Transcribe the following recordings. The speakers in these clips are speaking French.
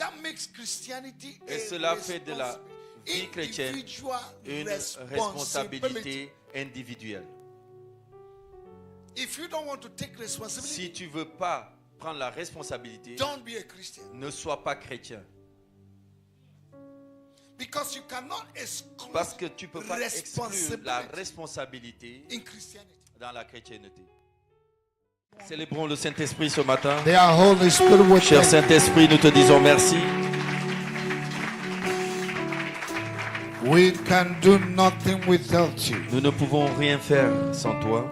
That makes Christianity Et cela fait de la vie chrétienne une responsabilité individuelle. If you don't want to take responsibility, Si tu ne veux pas prendre la responsabilité, don't be a Christian. ne sois pas chrétien. Because you cannot exclude Parce que tu ne peux pas exclure la responsabilité in Christianity. dans la chrétienté. Célébrons le Saint-Esprit ce matin. Their Holy Spirit will Cher Saint-Esprit, nous te disons merci. We can do nothing without you. Nous ne pouvons rien faire sans toi.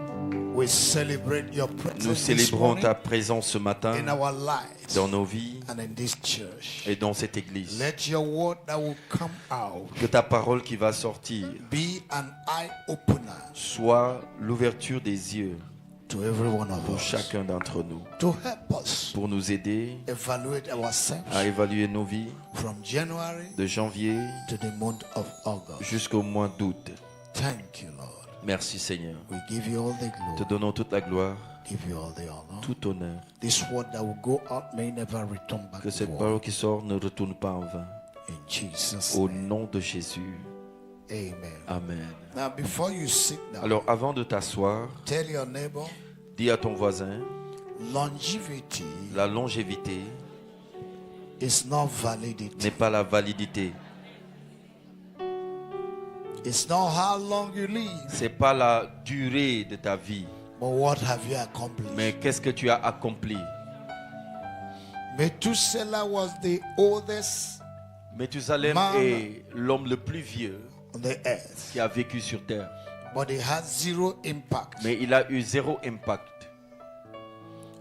We celebrate your presence Nous this célébrons morning ta présence ce matin in our lives dans nos vies and in this church. et dans cette église. Let your word that will come out Que ta parole qui va sortir be an eye-opener soit l'ouverture des yeux to every one of pour us, chacun d'entre nous, to help us pour nous aider evaluate ourselves à évaluer nos vies from January de janvier to the month of August. jusqu'au mois d'août. Thank you, Lord. Merci Seigneur. We give you all the Te glory, donnons toute la gloire, give you all the honor. tout honneur. This word that will go out may never return back Que cette void. parole qui sort ne retourne pas en vain. In Jesus' Au name, nom de Jésus. amen. Amen. Now, before you sit down, Alors avant de t'asseoir, tell your neighbor, dis à ton voisin, longevity la longévité is not validity. n'est pas la validité. It's not how long you live, C'est pas la durée de ta vie, but what have you accomplished. mais qu'est-ce que tu as accompli. Methuselah was the oldest Méthusalem Man. est l'homme le plus vieux on the earth, qui a vécu sur terre, but he had zero impact. mais il a eu zéro impact.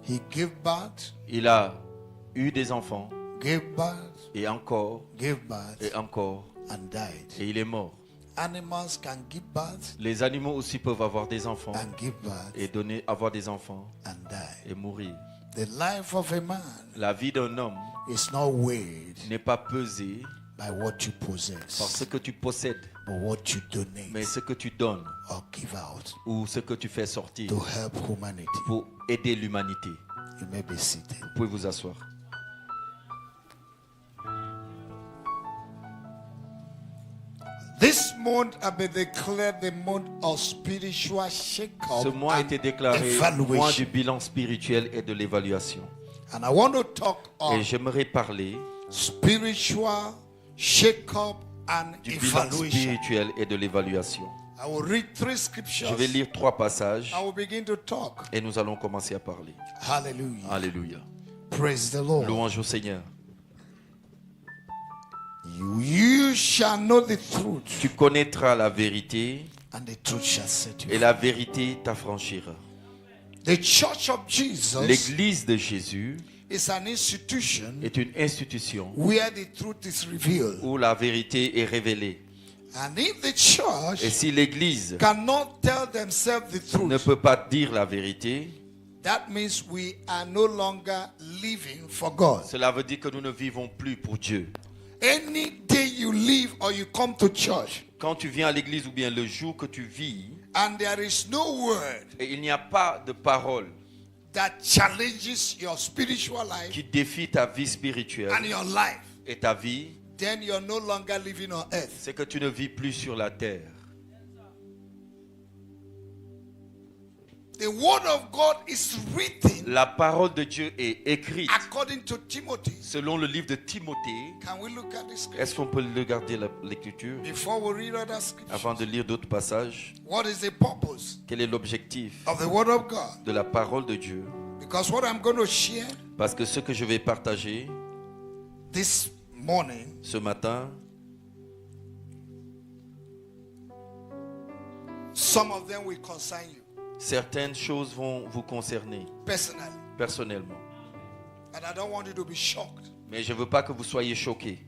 He gave birth, Il a eu des enfants gave birth, et encore gave birth, et encore and died. et il est mort. Animals can give birth Les animaux aussi peuvent avoir des enfants and give birth et avoir des enfants and die. et mourir. The life of a man La vie d'un homme is not weighed n'est pas pesée by what you par possess, ce que tu possèdes, but what you donate mais ce que tu donnes or give out ou ce que tu fais sortir to help humanity. pour aider l'humanité. You may be seated. Vous pouvez vous asseoir. This month I be declared the month of spiritual shake-up Ce mois a and été déclaré mois du evaluation. bilan spirituel et de l'évaluation. And I want to talk Et on j'aimerais parler spiritual shake-up and du bilan evaluation. spirituel et de l'évaluation. I will read 3 scriptures. Je vais lire 3 passages I will begin to talk. et nous allons commencer à parler. Hallelujah. Alléluia. Praise the Lord. Louange au Seigneur. You shall know the truth, Tu connaîtras la vérité and the truth shall set you et free. la vérité t'affranchira. The church of Jesus L'église de Jésus is an institution est une institution where the truth is revealed. où la vérité est révélée. And if the church Et si l'église cannot tell themselves the ne truth, peut pas dire la vérité, that means we are no longer living for God. cela veut dire que nous ne vivons plus pour Dieu. Any day you live or you come to church Quand tu viens à l'église ou bien le jour que tu vis and there is no word et il n'y a pas de parole that challenges your spiritual life qui défie ta vie spirituelle and your life, et ta vie, then you're no longer living on earth. c'est que tu ne vis plus sur la terre. The word of God is written La parole de Dieu est écrite according to Timothy. selon le livre de Timothée. Can we look at this scripture Est-ce qu'on peut regarder l'écriture before we read other scriptures? avant de lire d'autres passages? What is the purpose Quel est l'objectif of the word of God? de la parole de Dieu? Because what I'm going to share Parce que ce que je vais partager this morning ce matin, some of them will concern you certaines choses vont vous concerner personally. personnellement. And I don't want you to be shocked. Mais je ne veux pas que vous soyez choqués.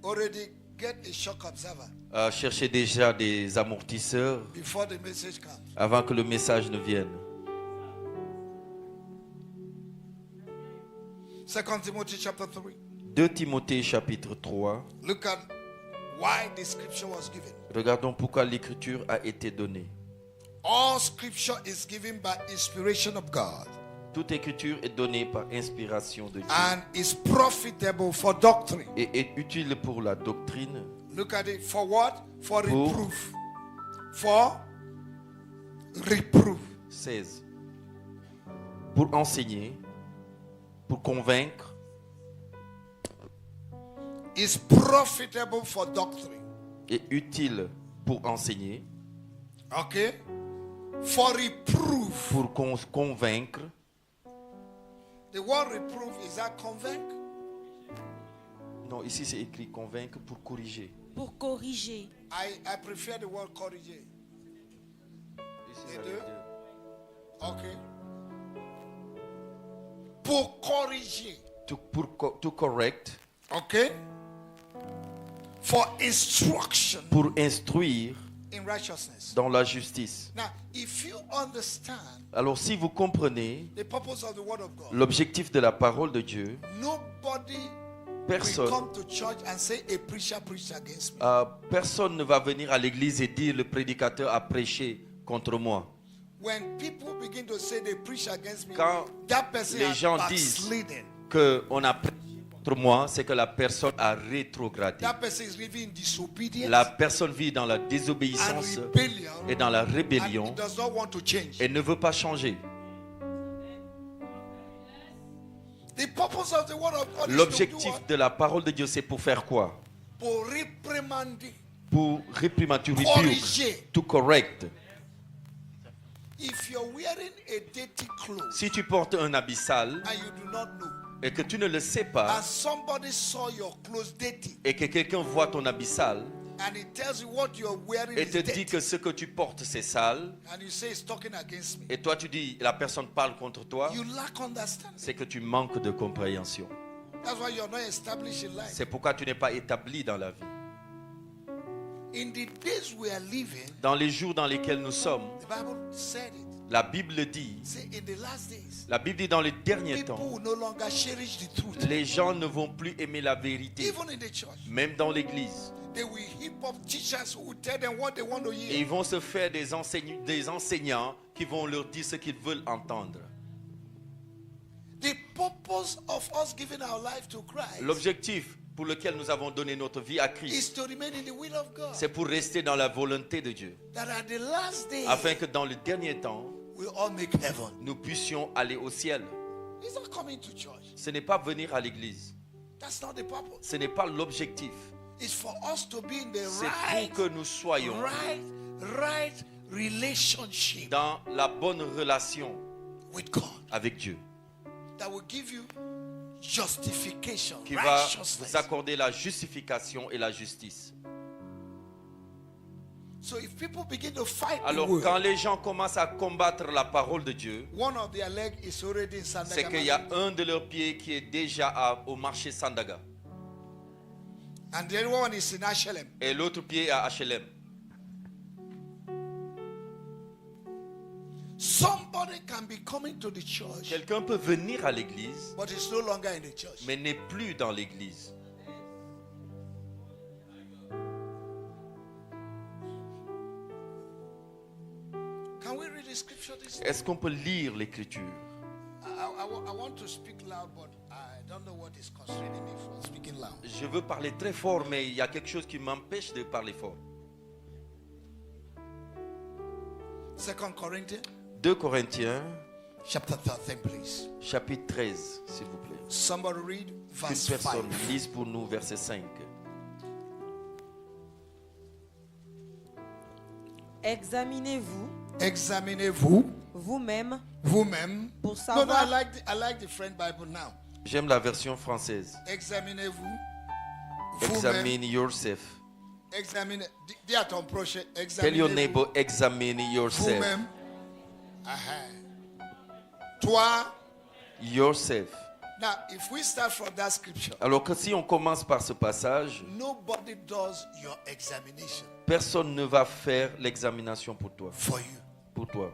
Already get a shock observer Cherchez déjà des amortisseurs before the message comes. avant que le message ne vienne. 2 Timothy chapter 3. 2 Timothée chapitre 3. Look at why the scripture was given. Regardons pourquoi l'écriture a été donnée. All scripture is given by inspiration of God. Toute écriture est donnée par inspiration de Dieu and is profitable for doctrine. et est utile pour la doctrine, Look at it. For what? For Pour- reproof. For reproof. 16. Pour enseigner, pour convaincre, Is profitable for doctrine. et utile pour enseigner, Okay? For reproof. pour convaincre. The word reproof, is that convict? Non, ici c'est écrit convaincre pour corriger. Pour corriger. I prefer the word corriger. Ici, Les ça deux? veut dire Okay? Pour corriger. to correct, Okay? For instruction pour instruire in righteousness. dans la justice. Now, if you understand Alors si vous comprenez the purpose of the word of God, l'objectif de la parole de Dieu, nobody will personne, come to church and say a preacher preached against me. personne ne va venir à l'église et dire le prédicateur a prêché contre moi. When people begin to say they preach against me, Quand that person les has gens disent backslidden. qu'on a prêché contre moi, c'est que la personne a rétrogradé. That person is living in disobedience La personne vit dans la and désobéissance rebellion, et dans la and rébellion he does not want to change. et ne veut pas changer. The purpose of the word of God is to do L'objectif what? de la parole de Dieu, c'est pour faire quoi? Pour réprimander, Pour réprimander, to rebuke, corriger. to correct. If you're wearing a dirty clothes Si tu portes un habit sale and you do not know, et que tu ne le sais pas and somebody saw your clothes dirty, et que quelqu'un voit ton habit sale and he tells you what you're wearing et is te dit dirty, que ce que tu portes c'est sale and you say it's talking against me, et toi tu dis la personne parle contre toi, you lack understanding. c'est que tu manques de compréhension. That's why you're not established in life. C'est pourquoi tu n'es pas établi dans la vie. In the days we are living, Dans les jours dans lesquels nous sommes, the Bible said it. la Bible dit, Say in the last days, dans les derniers people temps, will no longer cherish the truth. les gens ne vont plus aimer la vérité, Even in the church, même dans l'église. they will heap up teachers who will tell them what they want to Et hear. ils vont se faire des enseignants qui vont leur dire ce qu'ils veulent entendre. The purpose of us giving our life to Christ L'objectif pour lequel nous avons donné notre vie à is Christ, to remain in the will of God. c'est pour rester dans la volonté de Dieu, That at the last day, afin que dans le dernier temps, we all make heaven. nous puissions aller au ciel. It's not coming to church. Ce n'est pas venir à l'église, That's not the purpose. ce n'est pas l'objectif. It's for us to be in the C'est right, pour que nous soyons right relationship dans la bonne relation with God avec Dieu, that will give you justification, qui va righteousness. vous accorder la justification et la justice. So if people begin to fight Alors the word, quand les gens commencent à combattre la parole de Dieu, one of their legs is already in c'est Sandaga qu'il y a market, un de leurs pieds qui est déjà au marché Sandaga and the other one is in Ashelem. et l'autre pied à HLM. Somebody can be coming to the church, Quelqu'un peut venir à l'église, but is no longer in the church. mais n'est plus dans l'église. Can we read the scripture this day? Est-ce qu'on peut lire l'écriture? I want to speak loud, but I don't know what is constraining me from speaking loud. Je veux parler très fort, mais il y a quelque chose qui m'empêche de parler fort. 2 Corinthians 2 Corinthiens, chapter 13, please. chapitre 13, s'il vous plaît. Somebody read Qu'une verse personne 5. lise pour nous verset 5. Examinez-vous Examinez-vous vous-même vous-même. pour No, savoir. I like the French Bible now. J'aime la version française. Examinez-vous vous-même. Examine yourself. Examine. Dis à ton prochain. Tell your Examinez-vous neighbor, examine yourself. vous-même. Aha. Toi. Yourself. Now, if we start from that scripture, Alors que si on commence par ce passage, nobody does your examination personne ne va faire l'examination pour toi. for you. Pour toi.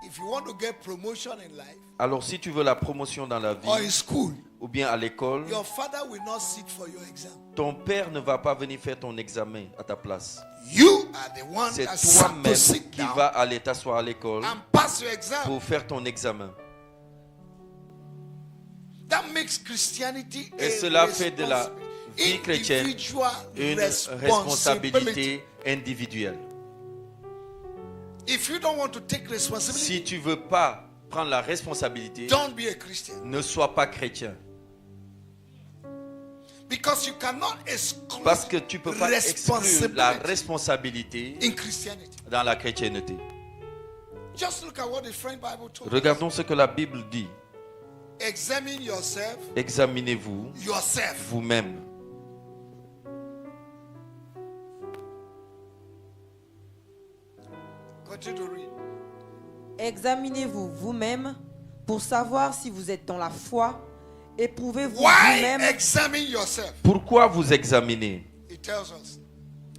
If you want to get promotion in life Alors si tu veux la promotion dans la or vie in school, ou bien à l'école, your father will not sit for your exam. ton père ne va pas venir faire ton examen à ta place. You are the one C'est that sat to toi-même sit qui down va aller t'asseoir à l'école and pass your exam. pour faire ton examen. makes Christianity Et a cela fait de la vie chrétienne individual une responsibility. responsabilité individuelle. If you don't want to take responsibility, Si tu ne veux pas prendre la responsabilité, don't be a Christian. ne sois pas chrétien. Because you cannot exclude Parce que tu ne peux pas exclure la responsibility responsabilité in Christianity. dans la chrétienté. Just look at what the French Bible told us. Regardons ce que la Bible dit. Examine yourself, Examinez-vous yourself. vous-même. Continue to read. Examinez-vous vous-même pour savoir si vous êtes dans la foi. Éprouvez-vous Why vous-même. examine yourself? Pourquoi vous examinez? It tells us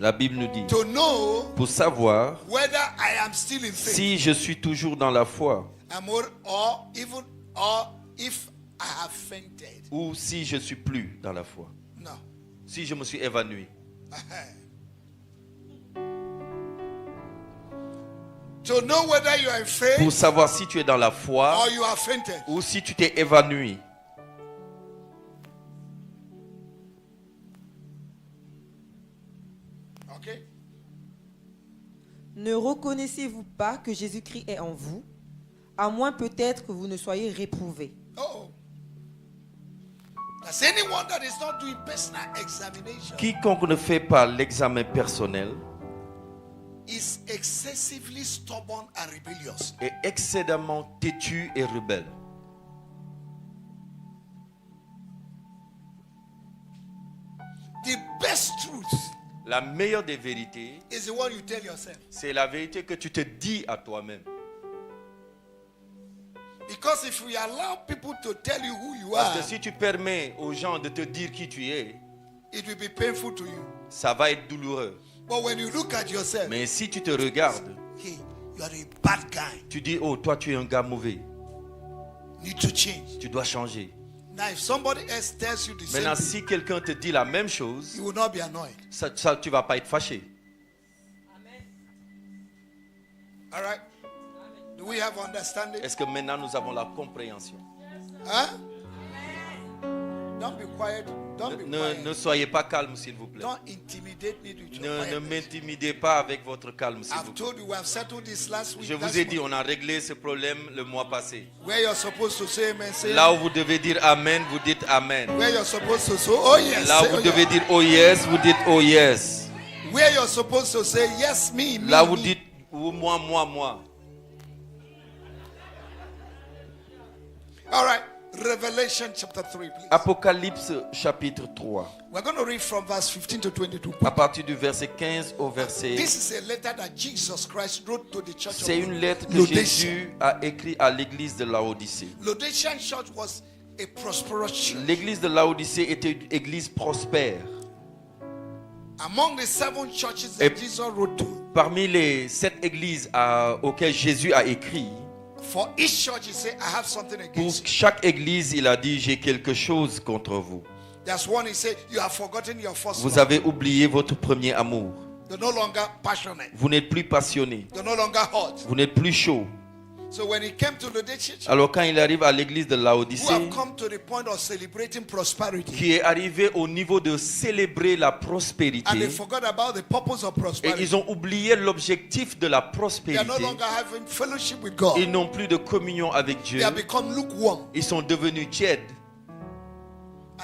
La Bible nous dit, to know pour savoir whether I am still in faith, si je suis toujours dans la foi or if I have fainted. ou si je suis plus dans la foi, No. si je me suis évanoui. To know whether you are in faith Pour savoir si tu es dans la foi or you have fainted. ou si tu t'es évanoui. Okay? Ne reconnaissez-vous pas que Jésus-Christ est en vous, à moins peut-être que vous ne soyez réprouvés. Oh. Does anyone that is not doing personal examination Quiconque ne fait pas l'examen personnel is excessively stubborn and rebellious. est excédemment têtu et rebelle. The best truth La meilleure des vérités, is the one you tell yourself. c'est la vérité que tu te dis à toi-même. Because if we allow people to tell you who you Parce are, que si tu permets aux gens de te dire qui tu es, it will be painful to you. ça va être douloureux. But when you look at yourself, Mais si tu te regardes, hey, you are a bad guy. tu dis, oh, toi tu es un gars mauvais, Need to change. tu dois changer. Now, if somebody else tells you the same Maintenant, thing, si quelqu'un te dit la même chose, you will not be annoyed. ça tu vas pas être fâché. All right? Do we have understanding? Est-ce que maintenant nous avons la compréhension? Huh? Don't be quiet. Don't be Ne quiet. soyez pas calme, s'il vous plaît. Don't intimidate me with your Ne quietness. m'intimidez pas avec votre calme, s'il vous I've plaît. told you we have settled this last week. Je vous That's ai dit, on a réglé ce problème le mois passé. where you're supposed to say amen, say Là où vous devez dire Amen, vous dites Amen. where you're supposed to say oh yes. Là say, où vous oh, devez yes. dire Oh yes, vous dites Oh yes. Where you're supposed to say yes, me, me, Là où vous me. dites oh, moi, moi, moi. All right. Revelation chapter 3, please. Apocalypse chapitre 3. We're going to read from verse 15 to 22. À partir du verset 15 au verset... This is a letter that Jesus Christ wrote to the church C'est of une lettre que Laodicea. Jésus a écrite à l'église de Laodicée. Laodicean church was a prosperous church. L'église de Laodicée était une église prospère. Among the 7 churches Et- that Jesus wrote to, Parmi les 7 églises auxquelles Jésus a écrit, for each church he said, I have something pour against you. chaque église, il a dit, j'ai quelque chose contre vous. There's one he said, you have forgotten your first Vous love. avez oublié votre premier amour. You're no longer passionate. Vous n'êtes plus passionné. You're no longer hot. Vous n'êtes plus chaud. So when he came to the church, Alors quand il arrive à l'église de who Laodicée, have come to the point of celebrating prosperity, qui est arrivé au niveau de célébrer la and they prospérité, forgot about the purpose of et prosperity. ils ont oublié l'objectif de la They are no prospérité, longer having fellowship with God. ils n'ont plus de communion avec Dieu, They have become lukewarm. ils sont devenus tièdes.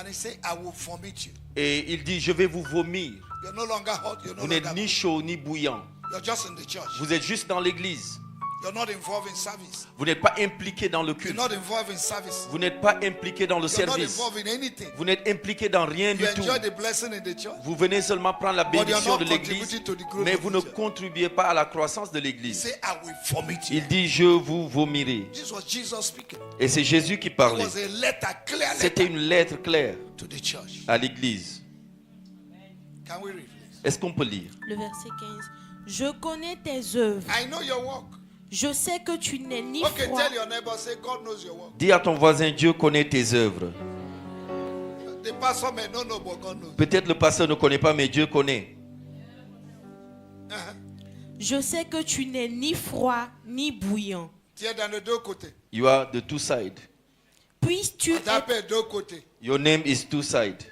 And he said, I will vomit you. Et il dit, je vais vous vomir. You're no longer hot. You're no Vous n'êtes longer ni chaud ni bouillant. You're just in the church. Vous êtes juste dans l'église. You're not involved in service. Vous n'êtes pas impliqué dans le You're culte. not involved in service. Vous n'êtes pas impliqué dans le You're not service. involved in anything. Vous n'êtes impliqué dans rien You du tout. enjoy the blessing in the church, Vous venez seulement prendre la but you're bénédiction not de l'église, contributing to the growth mais of vous the ne church. contribuez pas à la croissance de He l'église. said, I will vomit you. Il dit, je vous vomirai. This was Jesus speaking. Et c'est Jésus qui It parlait. was a letter, clear C'était letter une lettre claire to the church. à l'église. Can we read, please? Est-ce qu'on peut lire? Le verset 15. Je connais tes œuvres. I know your work. Je sais que tu n'es ni Okay, froid. tell your neighbor, say, God knows your work. Dis à ton voisin, Dieu connaît tes œuvres. The pastor may not know, but God knows. Peut-être le pasteur ne connaît pas, mais Dieu connaît. Je sais que tu n'es ni froid ni bouillant. Tu es dans les deux côtés. You are the two sides. Puisses-tu On t'appelle deux côtés. Your name is two side.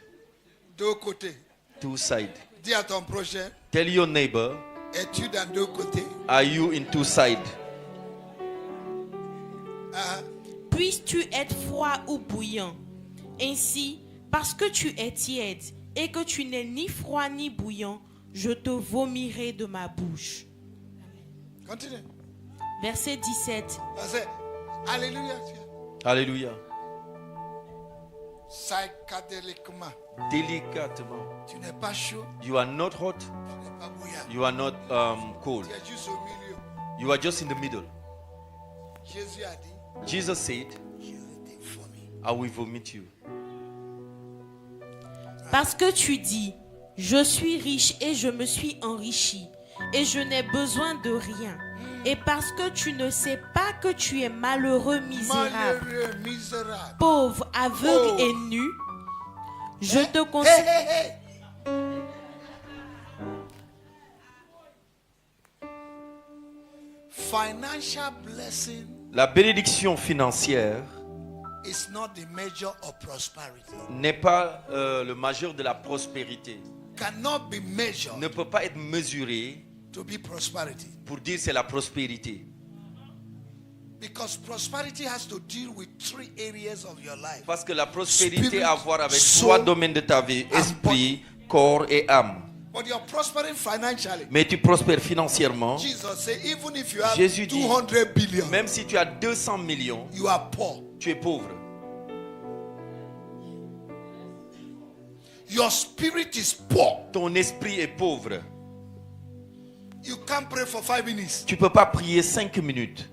Deux côtés. Two side. Dis à ton prochain, Tell your neighbor, es-tu dans deux côtés? are you in two side? Puisses-tu être froid ou bouillant. Ainsi, parce que tu es tiède et que tu n'es ni froid ni bouillant, je te vomirai de ma bouche. Continue. Verset 17. Alléluia. Alléluia. Psychédéliquement. Délicatement. Tu n'es pas chaud, You are not hot. tu n'es pas bouillant. You are not cold. Tu es juste au milieu. You are just in the middle. Jésus a dit, Jesus said, je vais te vomir. I will vomit you. Parce que tu dis, je suis riche et je me suis enrichi et je n'ai besoin de rien. Et parce que tu ne sais pas que tu es malheureux, misérable, Malheureux, misérable. pauvre, aveugle Pauvre. et nu, je te conseille. Hey. Financial blessing La bénédiction financière is not the measure of prosperity. n'est pas le majeur de la prospérité. Cannot be measured Ne peut pas être mesuré to be prosperity. pour dire c'est la prospérité. Because prosperity has to deal with three areas of your life. Parce que la prospérité Spirit, a à voir avec soul, trois domaines de ta vie, esprit, corps et âme. But you're prospering financially. Mais tu prospères financièrement. Jesus said, even if you have Jésus dit, 200 billion, même si tu as 200 millions, you are poor. tu es pauvre. Your spirit is poor. Ton esprit est pauvre. You can't pray for 5 minutes. Tu ne peux pas prier 5 minutes.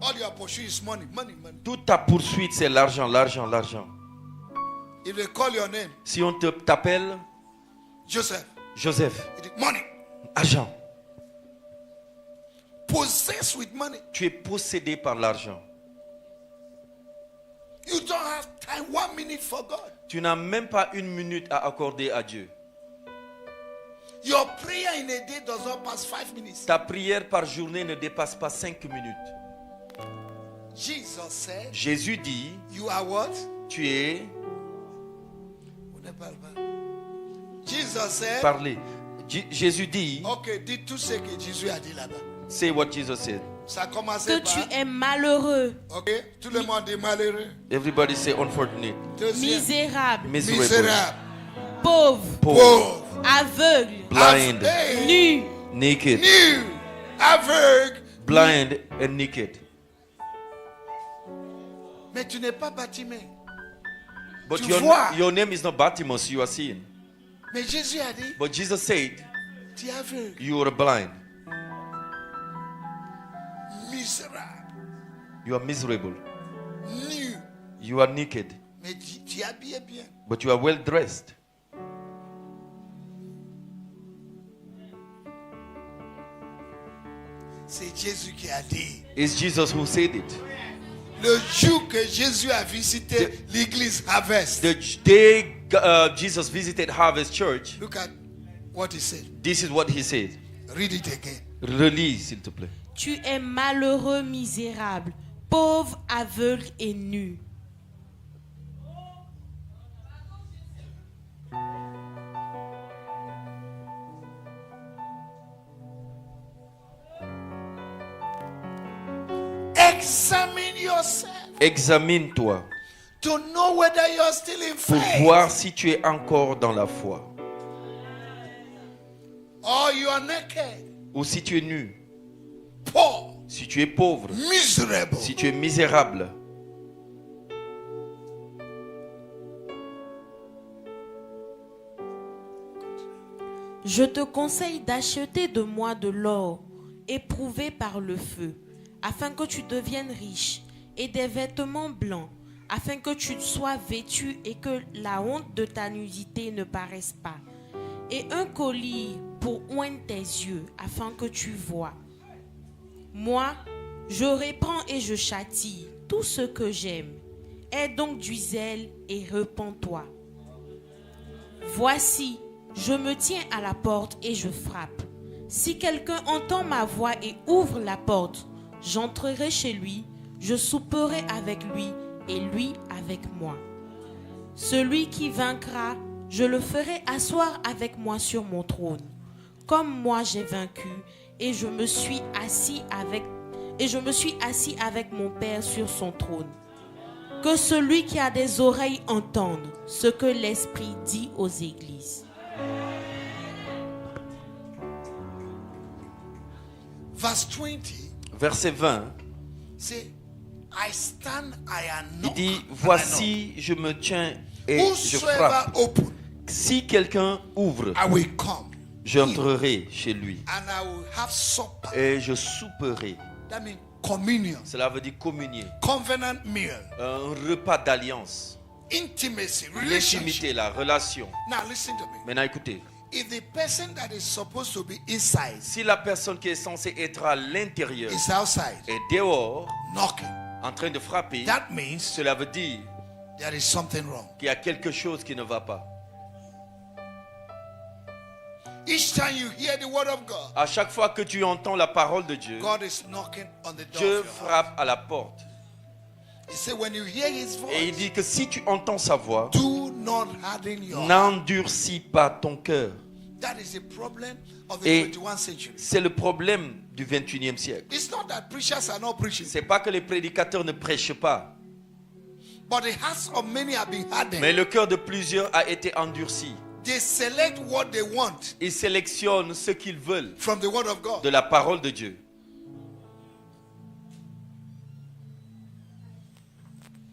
All your pursuit is money, money, money. Toute ta poursuite, c'est l'argent, l'argent, l'argent. If they call your name, Si on t'appelle Joseph, Joseph, it is money. argent. Possessed with money. Tu es possédé par l'argent. You don't have time, 1 minute for God. Tu n'as même pas 1 minute à accorder à Dieu. Your prayer in a day does not pass 5 minutes. Ta prière par journée ne dépasse pas 5 minutes. Jesus said, Jésus dit, you are what? tu es... On ne parle pas. Jesus said, Parlez. Jésus dit, ok, dis tout ce que Jésus a dit là-bas. say what Jesus said. Ça a commencé Que par, tu es malheureux, ok, tout le monde est malheureux. Everybody say unfortunate. Deuxième, misérable, Miserable. misérable, pauvre, Pauvre. pauvre, aveugle, Blind. Hey, nu. Naked. nu, aveugle. Blind and naked. Mais tu n'es pas bâtiment. But Tu your, vois. your name is not Bartimaeus, you are seeing. Mais Jésus a dit, But Jesus said, tu es aveugle, you are blind. misérable, You are miserable. nu. You are naked. Mais tu es habillé bien. But you are well dressed. C'est Jésus qui a dit. It's Jesus who said it. Le jour que Jésus a visité l'église Harvest, The day Jesus visited Harvest Church, look at what he said. this is what he said. Read it again. Relis, s'il te plaît. Tu es malheureux, misérable, pauvre, aveugle et nu. Examine yourself Examine-toi to know whether you're still in pour faith voir si tu es encore dans la foi or you are naked, ou si tu es nu, poor, si tu es pauvre, miserable. si tu es misérable. Je te conseille d'acheter de moi de l'or éprouvé par le feu, afin que tu deviennes riche, et des vêtements blancs, afin que tu sois vêtu et que la honte de ta nudité ne paraisse pas, et un collier pour oindre tes yeux, afin que tu vois. Moi, je réprends et je châtie tout ce que j'aime. Aie donc du zèle et repens-toi. Voici, je me tiens à la porte et je frappe. Si quelqu'un entend ma voix et ouvre la porte, j'entrerai chez lui, je souperai avec lui et lui avec moi. Celui qui vaincra, je le ferai asseoir avec moi sur mon trône, comme moi j'ai vaincu et je me suis assis avec mon Père sur son trône. Que celui qui a des oreilles entende ce que l'Esprit dit aux églises. Verse 20. Verset 20. Say, I stand, I am Il knock, dit, and I voici, je me tiens et knock. je Whosoever frappe. open, Si quelqu'un ouvre, I will come. j'entrerai chez lui And I will have supper. et je souperai. That means communion, Cela veut dire communier. covenant meal, Un repas d'alliance. intimacy, L'intimité, relationship. la relation. Now listen to me. Maintenant écoutez. If the person that is supposed to be inside Si la personne qui est censée être à l'intérieur is outside est dehors, knocking, en train de frapper, that means cela veut dire there is something wrong. qu'il y a quelque chose qui ne va pas. Each time you hear the word of God, À chaque fois que tu entends la parole de Dieu, God is knocking on the door. Dieu of your heart. frappe à la porte. He said, when you hear His Et il voice, dit que si tu entends sa voix, do not harden your heart. n'endurcis pas ton cœur. That is the problem of the Et 21st century. c'est le problème du 21e siècle. It's not that preachers are not preaching, C'est pas que les prédicateurs ne prêchent pas, but the hearts of many have been hardened. mais le cœur de plusieurs a été endurci. They select what they want Ils sélectionnent ce qu'ils veulent from the word of God. de la parole de Dieu.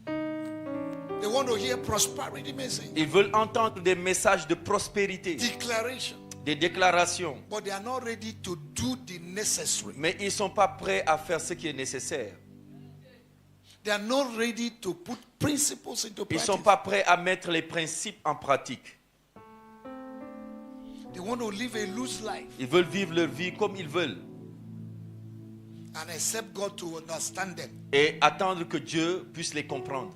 They want to hear prosperity message, Ils veulent entendre des messages de prospérité, declaration, des déclarations, but they are not ready to do the necessary. mais ils ne sont pas prêts à faire ce qui est nécessaire. They are not ready to put principles into Ils ne practice. sont pas prêts à mettre les principes en pratique. They want to live a loose life Ils veulent vivre leur vie comme ils veulent and accept God to understand them. et attendre que Dieu puisse les comprendre.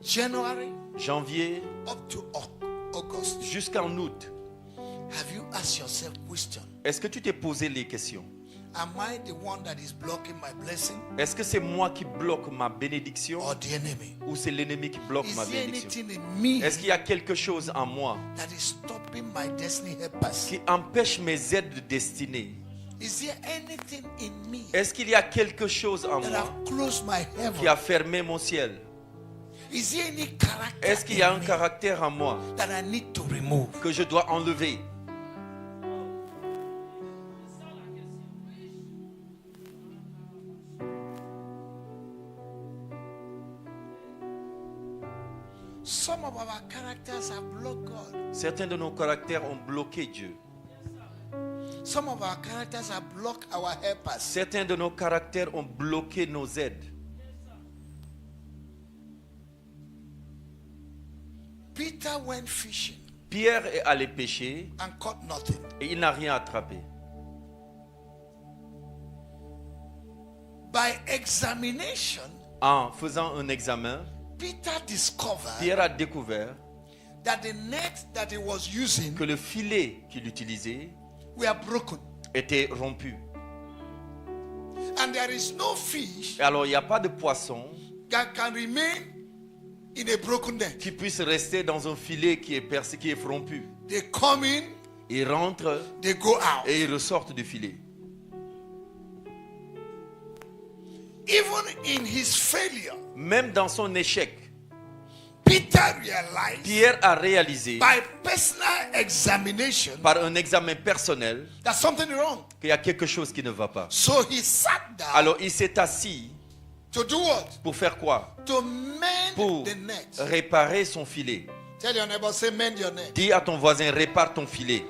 January Janvier up to August. jusqu'en août, Have you asked yourself question? est-ce que tu t'es posé les questions? Am I the one that is blocking my blessing Est-ce que c'est moi qui bloque ma bénédiction or the enemy? ou c'est l'ennemi qui bloque Is ma there bénédiction? anything in me Est-ce qu'il y a quelque chose en moi that is stopping my destiny helpers? qui empêche mes aides de destinée? Is there anything in me Est-ce qu'il y a quelque chose en that moi have closed my qui a heaven? fermé mon ciel? Is there any character Est-ce qu'il y a in un me caractère en moi that I need to remove? que je dois enlever? Some of our characters have blocked God. Certains de nos caractères ont bloqué Dieu. Some of our characters have blocked our helpers. Certains de nos caractères ont bloqué nos aides. Peter went fishing Pierre est allé pêcher and caught nothing. et il n'a rien attrapé. By examination, En faisant un examen, Peter discovered Pierre a découvert that the net that he was using que le filet qu'il utilisait were broken. était rompu. And there is no fish Et alors il n'y a pas de poisson that can remain in a broken net. qui puisse rester dans un filet qui est percé, qui est rompu. They come in, Ils rentrent they go out. et ils ressortent du filet. Even in his failure, Même dans son échec, Peter realized Pierre a réalisé by personal examination par un examen personnel that something is wrong. qu'il y a quelque chose qui ne va pas. So he sat down Alors il s'est assis to do what? pour faire quoi? To mend Pour the net. réparer son filet. Tell your neighbor, say mend your net. Dis à ton voisin, répare ton filet.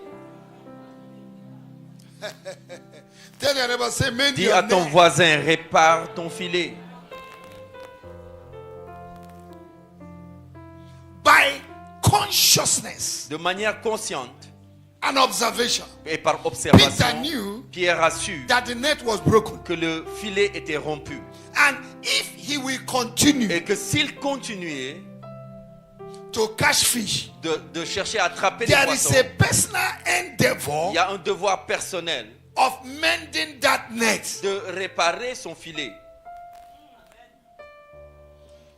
Tell your neighbor, say mend Dis your à ton net. voisin, répare ton filet. By consciousness De manière consciente and observation, et par Peter observation, knew Pierre a su that the net was broken. que le filet était rompu. And if he will continue Et que s'il continuait to catch fish, de chercher à attraper des there is poissons, a personal endeavor il y a un devoir personnel of mending that net. de réparer son filet.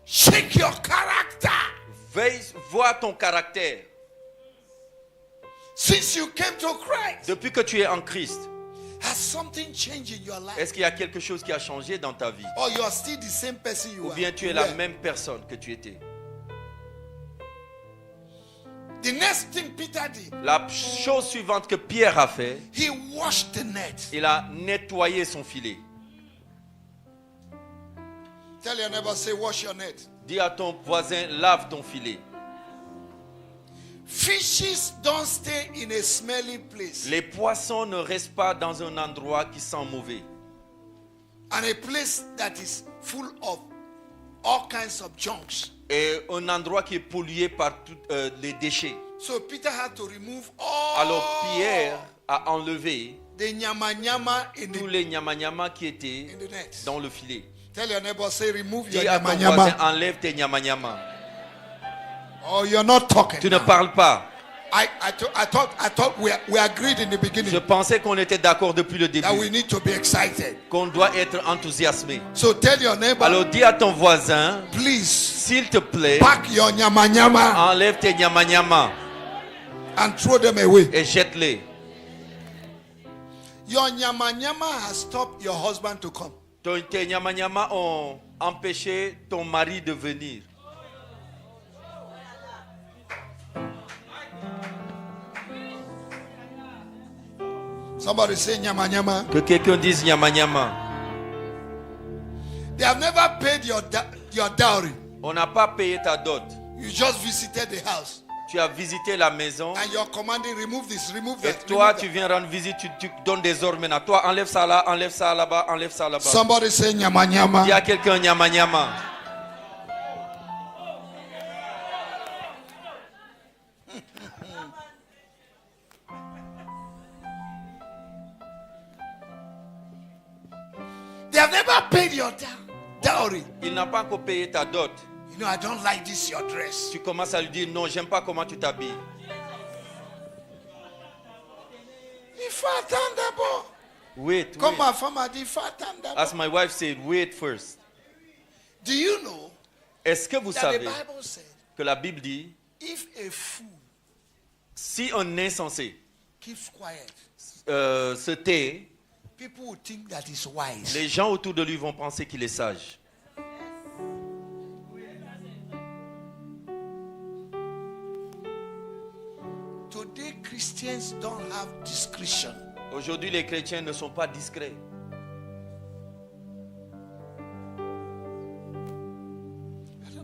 Check your character. Veille, vois ton caractère. Since you came to Christ, Depuis que tu es en Christ, has something changed in your life? est-ce qu'il y a quelque chose qui a changé dans ta vie? Or you are still the same person you Ou are? bien tu es la même personne que tu étais? The next thing Peter did, La chose suivante que Pierre a fait, he washed the net. il a nettoyé son filet. Tell your neighbor, say, wash your net. Dis à ton voisin, lave ton filet. Fishes don't stay in a smelly place. Les poissons ne restent pas dans un endroit qui sent mauvais. And a place that is full of all kinds of junks. Et un endroit qui est pollué par tous les déchets. So Peter had to remove all Alors Pierre a enlevé the nyama nyama in tous the, les nyama-nyama qui étaient in the net. dans le filet. Tell your neighbor, say, remove your Dis à nyama ton voisin, nyama. enlève tes nyama-nyama. Oh, you're not talking. Tu ne now. parles pas. I thought we agreed in the beginning Je pensais qu'on était d'accord depuis le that we début, need to be excited. qu'on doit être enthousiasmé. So tell your neighbor, Alors dis à ton voisin, please s'il te plaît, pack your nyama nyama enlève tes nyama-nyama and throw them away. et jette-les. Your nyama nyama has stopped your husband to come. Tes nyama-nyama ont empêché ton mari de venir. Somebody say nyama nyama. Que quelqu'un dise nyama-nyama. They have never paid your dowry. On n'a pas payé ta dot. You just visited the house Tu as visité la maison. and you're commanding, remove this, remove Et that. toi, remove tu that. viens rendre visite, tu donnes des ordres maintenant. Toi, enlève ça là, enlève ça là-bas, enlève ça là-bas. Somebody say nyama nyama. Dis à quelqu'un nyama-nyama. They have never paid your dowry. Il n'a pas encore payé ta dot. You know, I don't like this, your dress. Tu commences à lui dire non, j'aime pas comment tu t'habilles. If I thunderbolt. Wait, Come wait. on, farmer, if I thunderbolt. As my wife said, wait first. Do you know Est-ce que vous that the savez Bible said, que la Bible dit, if a fool si un insensé keeps quiet, se tait, people will think that he's wise. les gens autour de lui vont penser qu'il est sage. Today, Christians don't have discretion. Aujourd'hui, les chrétiens ne sont pas discrets.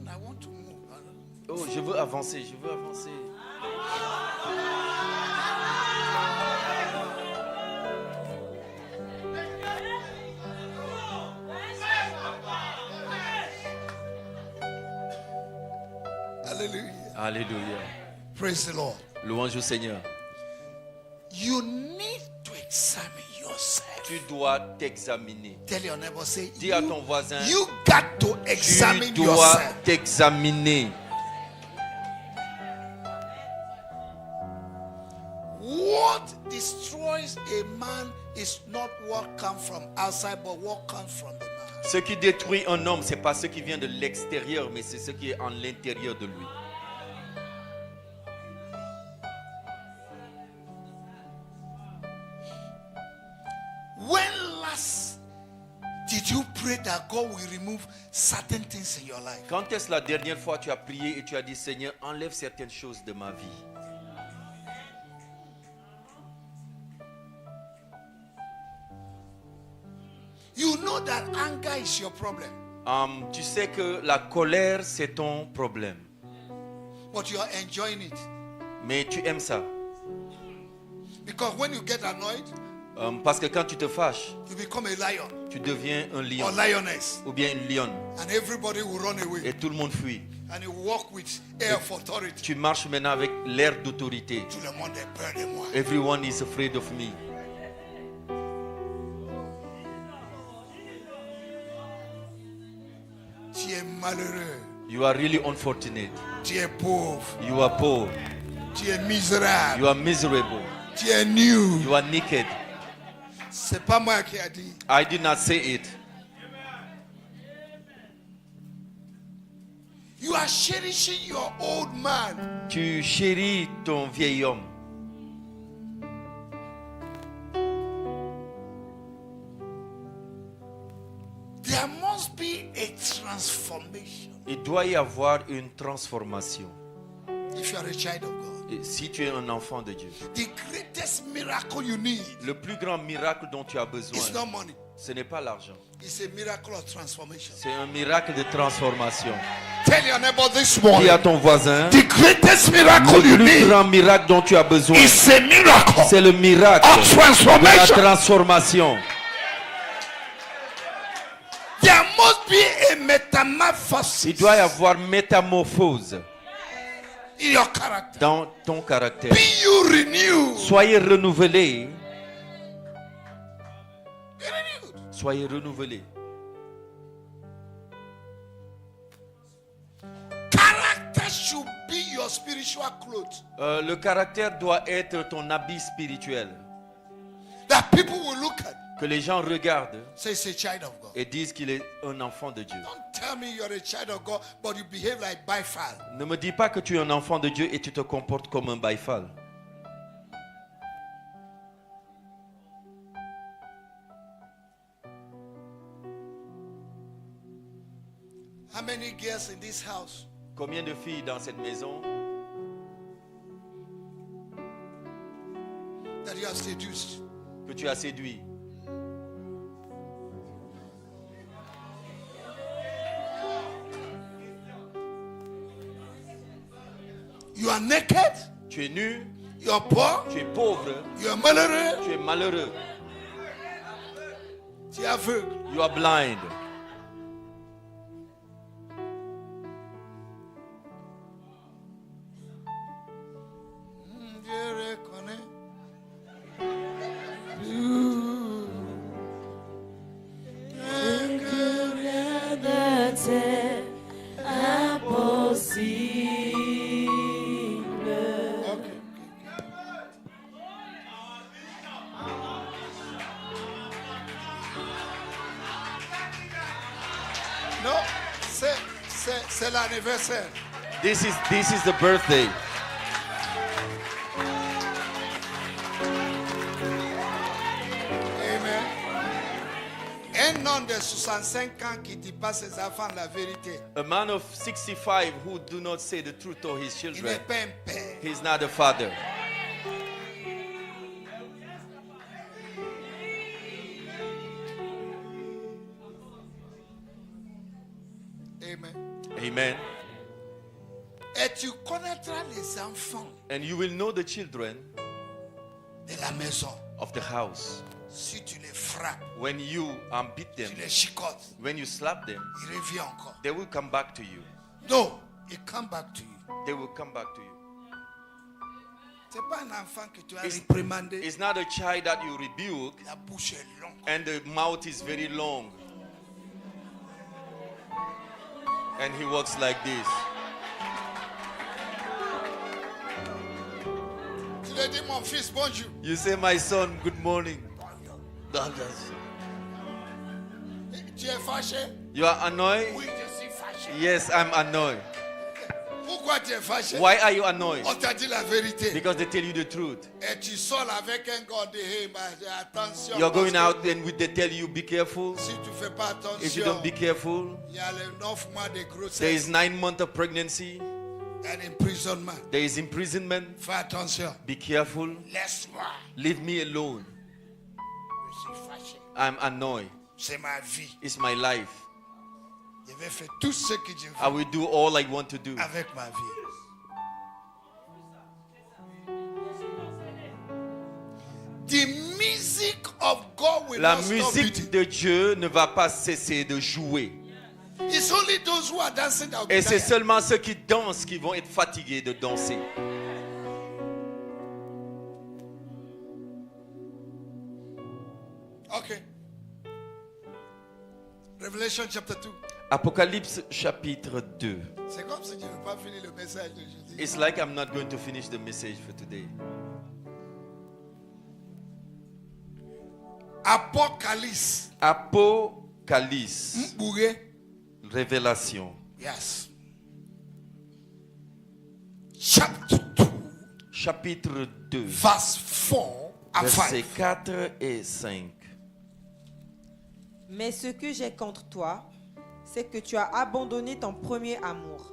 I want to move. Oh, je veux avancer, je veux avancer. Hallelujah. Alléluia. Praise the Lord. Louange au Seigneur. You need to examine yourself. Tu dois t'examiner. Tell your neighbor, say, Dis à ton voisin, you got to tu examine dois yourself. t'examiner. What destroys a man is not what comes from outside, but what comes from the man. Ce qui détruit un homme, c'est pas ce qui vient de l'extérieur, mais c'est ce qui est en l'intérieur de lui. When last did you pray that God will remove certain things in your life? Quand est-ce la dernière fois tu as prié et tu as dit, Seigneur, enlève certaines choses de ma vie? You know that anger is your problem, Tu sais que la colère, c'est ton problème. but you are enjoying it. Mais tu aimes ça. Because when you get annoyed, Parce que quand tu te fâches, you become a lion tu deviens un lion or lioness, ou bien une lionne and everybody will run away. et tout le monde fuit. And you walk with air of authority. Tu marches maintenant avec l'air d'autorité. Tout le monde est peur de moi. Everyone is afraid of me. Tu es malheureux. You are really unfortunate. Tu es pauvre. You are poor. Tu es misérable. You are miserable. Tu es nu. You are naked. C'est pas moi qui a dit. I did not say it. You are cherishing your old man. Tu chéris ton vieil homme. There must be a transformation. Il doit y avoir une transformation. If you are a child of God, Et si tu es un enfant de Dieu, the greatest miracle you need le plus grand miracle dont tu as besoin, is not money. ce n'est pas l'argent. It's a miracle of transformation. C'est un miracle de transformation. Tell your neighbor this Dis morning. à ton voisin, The greatest miracle you le plus need grand miracle dont tu as besoin, is a miracle c'est le miracle of de la transformation. transformation. There must be a metamorphosis Il doit y avoir métamorphose in your character. dans ton caractère. Be you renewed. Soyez renouvelés. Be renewed. Soyez renouvelés. Character should be your spiritual clothes. Le caractère doit être ton habit spirituel. That people will look at. Que les gens regardent Say it's a child of God. et disent qu'il est un enfant de Dieu. Don't tell me you're a child of God, but you behave like Bifal. Ne me dis pas que tu es un enfant de Dieu et tu te comportes comme un baïfal. How many girls in this house Combien de filles dans cette maison that you have seduced? que tu as séduit? You are naked, Tu es nu, you are poor, tu es pauvre, you are malheureux, tu es malheureux, tu es aveugle. you are blind. Dieu reconnaît. Okay. Non, c'est l'anniversaire. This is the birthday. Amen. Un homme de 65 ans qui dit pas ses enfants la vérité, A man of 65 who do not say the truth to his il children. n'est pas un père. He's not a father. Amen. Amen. Et tu connaîtras les enfants And you will know the children de la maison of the house. si tu les frappes, When you beat them, tu les chicotes, when you slap them, il revient encore. they will come back to you. No, il come back to you. They will come back to you. C'est pas un enfant que tu as It's- réprimandé. It's not a child that you rebuke La bouche est longue. and the mouth is very long. And he walks like this. Tu lui dis, mon fils, bonjour. You say, my son, good morning. Tu es fâché? You are annoyed? Oui, je suis fâché. Yes, I'm annoyed. Pourquoi tu es fâché? Why are you annoyed? On t'a dit la vérité. Because they tell you the truth. Et tu sors avec un gars de hey, attention. You're going parce out and they tell you, be careful. que Si tu fais pas If you attention, don't be careful, il y a les 9 mois de there is grossesse 9 months of pregnancy. et imprisonnement. There is imprisonment. Fais attention. Be careful. Laisse-moi. Leave me alone. Je suis fâché. I'm annoyed. C'est ma vie. It's my life. Je vais faire tout ce que je I veux will do all I want to do. avec ma vie. The music of God will La not stop musique beating. de Dieu ne va pas cesser de jouer. It's only those who are dancing that will be Et c'est tired. seulement ceux qui dansent qui vont être fatigués de danser. Okay. Revelation chapter 2. Apocalypse chapitre 2. C'est comme si je ne veux pas finir le message d'aujourd'hui. It's like I'm not going to finish the message for today. Apocalypse. Apocalypse. Mbouye. Révélation. Yes. Chapter 2. Chapitre 2. Verse 4 and Versets 5. 4 et 5. Mais ce que j'ai contre toi, c'est que tu as abandonné ton premier amour.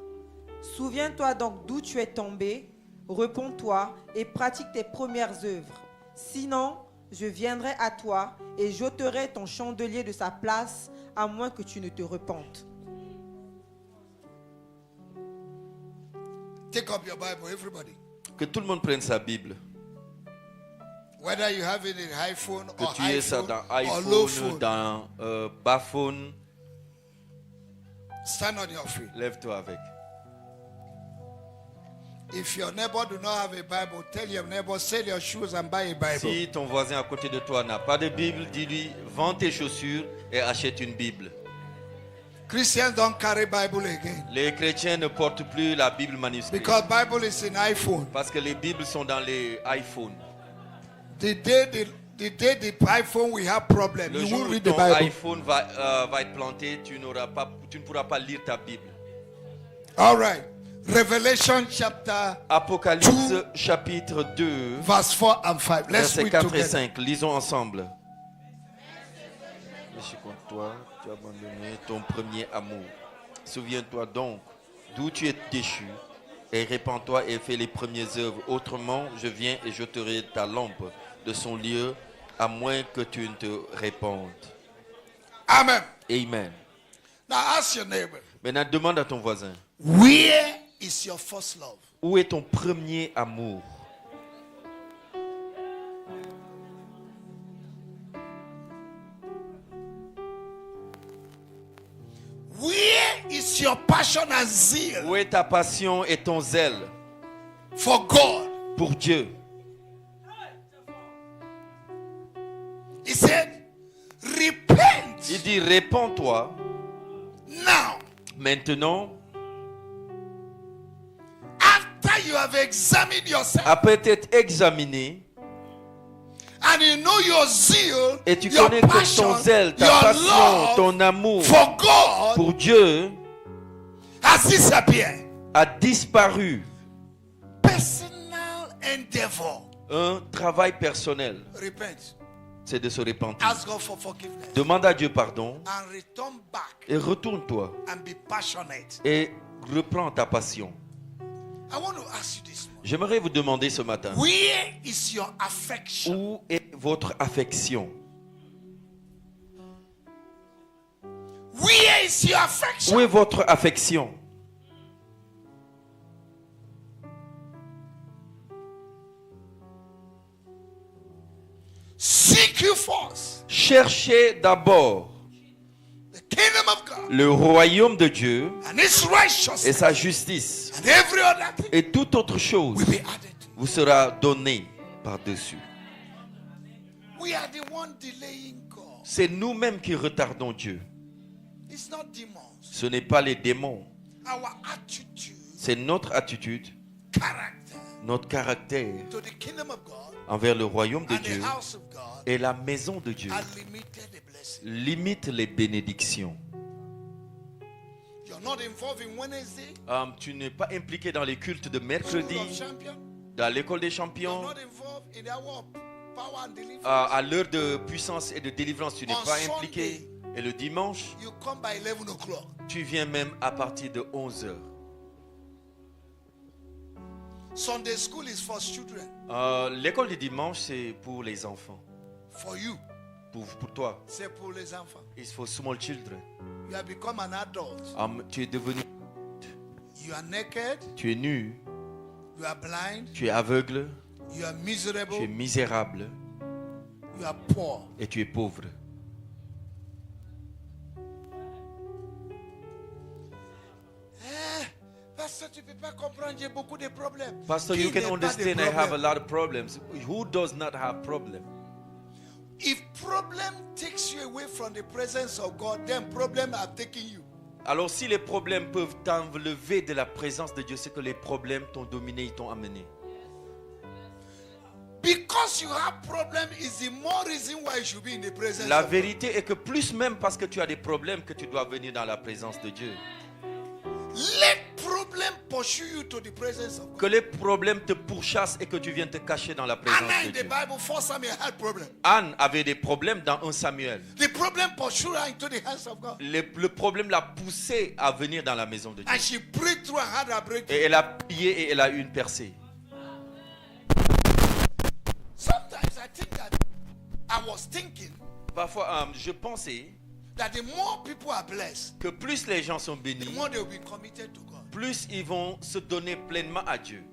Souviens-toi donc d'où tu es tombé, repens-toi et pratique tes premières œuvres. Sinon, je viendrai à toi et j'ôterai ton chandelier de sa place, à moins que tu ne te repentes. Take up your Bible, everybody. Que tout le monde prenne sa Bible. Whether you have it in iPhone Que or tu aies ça iPhone dans or low iPhone, phone, dans bas phone, stand on your feet. lève-toi avec. If your neighbor do not have a Bible, tell your neighbor, sell your shoes and buy a Bible. Si ton voisin à côté de toi n'a pas de Bible, dis-lui, vends tes chaussures et achète une Bible. Christians don't carry Bible again Les chrétiens ne portent plus la Bible manuscrite because Bible is in iPhone. parce que les Bibles sont dans les iPhones. The day the iPhone will have problem, Le you jour will où read the ton Bible. iPhone va être planté, tu ne pourras pas lire ta Bible. All right. Revelation chapter Apocalypse 2, chapitre 2, verse 4 and 5. Let's versets read 4 et together. 5. Lisons ensemble. Je suis contre toi, tu as abandonné ton premier amour. Souviens-toi donc d'où tu es déchu et répands-toi et fais les premières œuvres. Autrement, je viens et j'ôterai ta lampe de son lieu, à moins que tu ne te répandes. Amen. Amen. Now ask your neighbor, Maintenant, demande à ton voisin, where is your first love? où est ton premier amour? Where is your passion and zeal Où est ta passion et ton zèle for God? pour Dieu? He said, repent Il dit, répands-toi now. maintenant. After you have examined yourself Après t'être examiné and you know your zeal, et tu your connais que passion, ton zèle, ta your passion, love ton amour for God pour Dieu has disappeared. a disparu. Personal endeavor. Un travail personnel, Repent. c'est de se repentir. Ask God for forgiveness Demande à Dieu pardon and return back et retourne-toi and be passionate. et reprends ta passion. I want to ask you this morning. J'aimerais vous demander ce matin, Where is your affection? où est votre affection? Where is your affection? Où est votre affection? Seek you first Cherchez d'abord the kingdom of God le royaume de Dieu and His et righteousness, sa justice, and every other thing et toute autre chose will be added. vous sera donnée par-dessus. We are the one delaying God. C'est nous-mêmes qui retardons Dieu. It's not demons. Ce n'est pas les démons. Our attitude, C'est notre attitude, character notre caractère to the kingdom of God envers le royaume de and the Dieu house of God et la maison de Dieu are limited the blessing. limite les bénédictions. You're not involved in Wednesday, Tu n'es pas impliqué dans les cultes de School mercredi, of Champions. dans l'école des You're champions, not involved in the hour of power and deliverance. à l'heure de puissance et de délivrance, tu n'es On pas Sunday, impliqué. Et le dimanche, You come by 11 o'clock. tu viens même à partir de 11 heures. Sunday school is for children, L'école du dimanche, c'est pour les enfants. for you. Pour toi. C'est pour les enfants. It's for small children. You have become an adult. Tu es devenu, You are naked. tu es nu, You are blind. tu es aveugle, You are tu es miserable. misérable You are poor. et tu es pauvre. Pasteur, tu ne peux pas comprendre, j'ai beaucoup de problèmes. Pastor, Qui you can n'est pas de understand I have a problème? lot of problems. Who does not have problem? If problem takes you away from the presence of God, then problem are taking you. Alors si les problèmes peuvent t'enlever de la présence de Dieu, c'est que les problèmes t'ont dominé, ils t'ont amené. Because because you have problem is the more reason why you should be in the presence La of God. vérité est que plus même parce que tu as des problèmes que tu dois venir dans la présence de Dieu. Let problem pursue you to the presence of God. Que les problèmes te pourchassent et que tu viennes te cacher dans la présence Anna de in the Dieu. Bible, 1 Samuel had problem. Anne avait des problèmes dans 1 Samuel. The problem pursued her into the hands of God. Le problème l'a poussée à venir dans la maison de Dieu. And she prayed through and had her breakthrough. Et elle a prié et elle a eu une percée. Sometimes I think that I was thinking Parfois, je pensais that the more people are blessed, que plus les gens sont the bénis, more they will be committed to God. plus ils vont se donner pleinement à Dieu.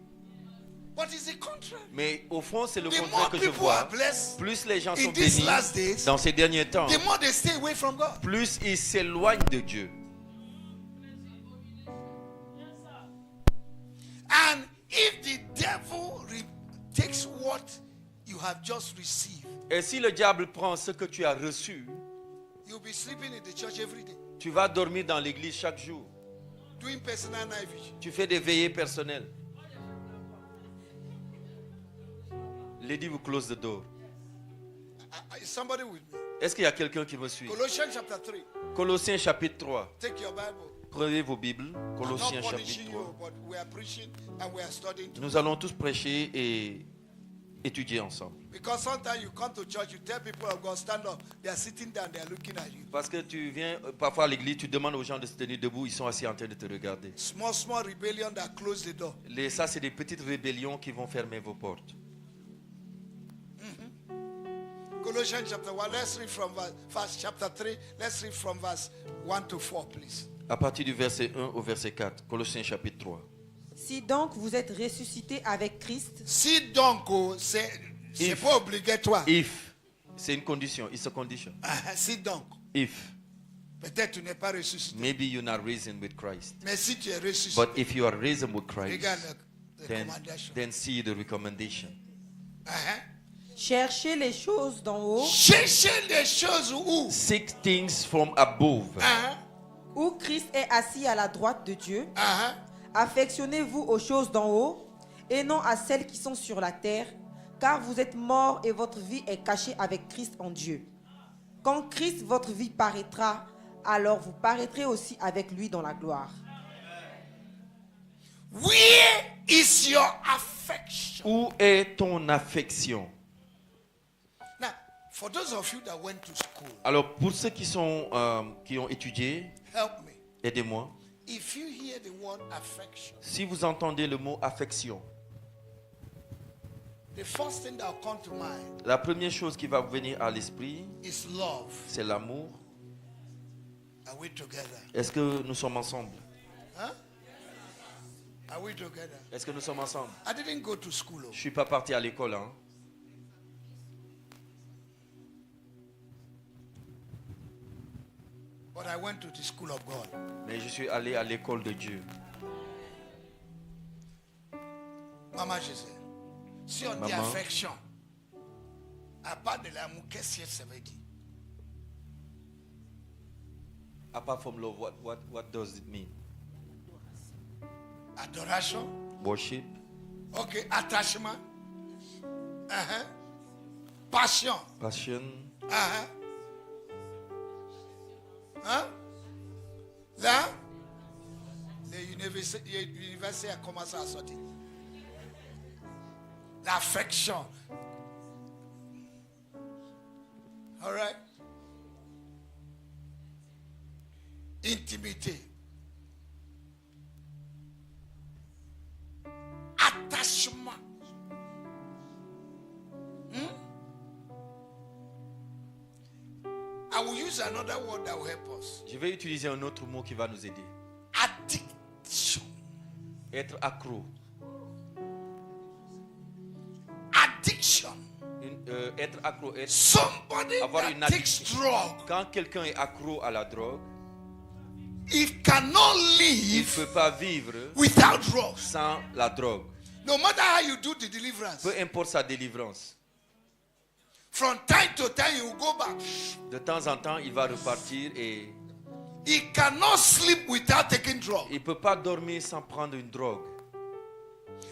But it's the contrary. Mais au fond, c'est le The contraire more que je people are vois. blessed Plus les gens in sont these bénis last days, dans ces derniers temps, the more they stay away from God. plus ils s'éloignent de Dieu. And if the devil takes what you have just received, Et si le diable prend ce que tu as reçu, you'll be sleeping in the church every day, tu vas dormir dans l'église chaque jour. doing personal night vision. Tu fais des veillées personnelles. Lady will close the door. Is somebody with me? Est-ce qu'il y a quelqu'un qui me suit? Colossians chapter 3. Colossiens chapitre 3. Take your Bible. Prenez vos Bibles. I'm Colossiens not chapitre punishing 3. you, but we are preaching and we are studying too. Nous allons tous prêcher et étudier ensemble. Because sometimes you come to church, you tell people of God, stand up. They are sitting down, they are looking at you. Parce que tu viens parfois à l'église, tu demandes aux gens de se tenir debout, ils sont assis en train de te regarder. Small rebellion that close the door. Ça, c'est des petites rébellions qui vont fermer vos portes. Colossians chapter 1, let's read from verse chapter 3. Let's read from verse 1 to 4, please. À partir du verset 1 au verset 4, Colossiens chapitre 3. Si donc vous êtes ressuscités avec Christ, Si donc, c'est If. pas obligatoire. If, c'est une condition, it's a condition. Si donc, If, peut-être tu n'es pas ressuscité. maybe you're not risen with Christ. Mais si tu es ressuscité, But if you are risen with Christ, regarde la then, recommandation. then see the recommendation. cherchez les choses d'en haut, Cherchez les choses où? Seek things from above, où Christ est assis à la droite de Dieu. Uh-huh. Affectionnez-vous aux choses d'en haut et non à celles qui sont sur la terre, car vous êtes morts et votre vie est cachée avec Christ en Dieu. Quand Christ, votre vie, paraîtra, alors vous paraîtrez aussi avec lui dans la gloire. Where is your affection? Où est ton affection? Now, for those of you that went to school, Alors, pour ceux qui ont étudié, help me. aidez-moi. If you hear the word affection, Si vous entendez le mot affection, the first thing that will come to mind la première chose qui va vous venir à l'esprit, is love. c'est l'amour. Are we together? Est-ce que nous sommes ensemble? Huh? Are we together? Est-ce que nous sommes ensemble? I didn't go to school. Je ne suis pas parti à l'école. Hein. But I went to the school of God. Mais je suis allé à l'école de Dieu. Maman, je sais. Si on dit Maman. affection, à part de l'amour, qu'est-ce que ça veut dire? Apart from love, what does it mean? Adoration. Worship, Ok, attachement. Passion. passion, Hein? Là, l'université a commencé à sortir. L'affection. All right? Intimité. Attachement. I will use another word that will help us. Je vais utiliser un autre mot qui va nous aider. Addiction. Être accro. Addiction. Être accro. Somebody Avoir une that takes addiction. drug, Quand quelqu'un est accro à la drogue, it cannot il ne live peut pas vivre without drugs. sans la drogue. No matter how you do the deliverance, Peu importe sa délivrance. from time to time you will go back. De temps en temps, il va repartir et He cannot sleep without taking drugs. il ne peut pas dormir sans prendre une drogue.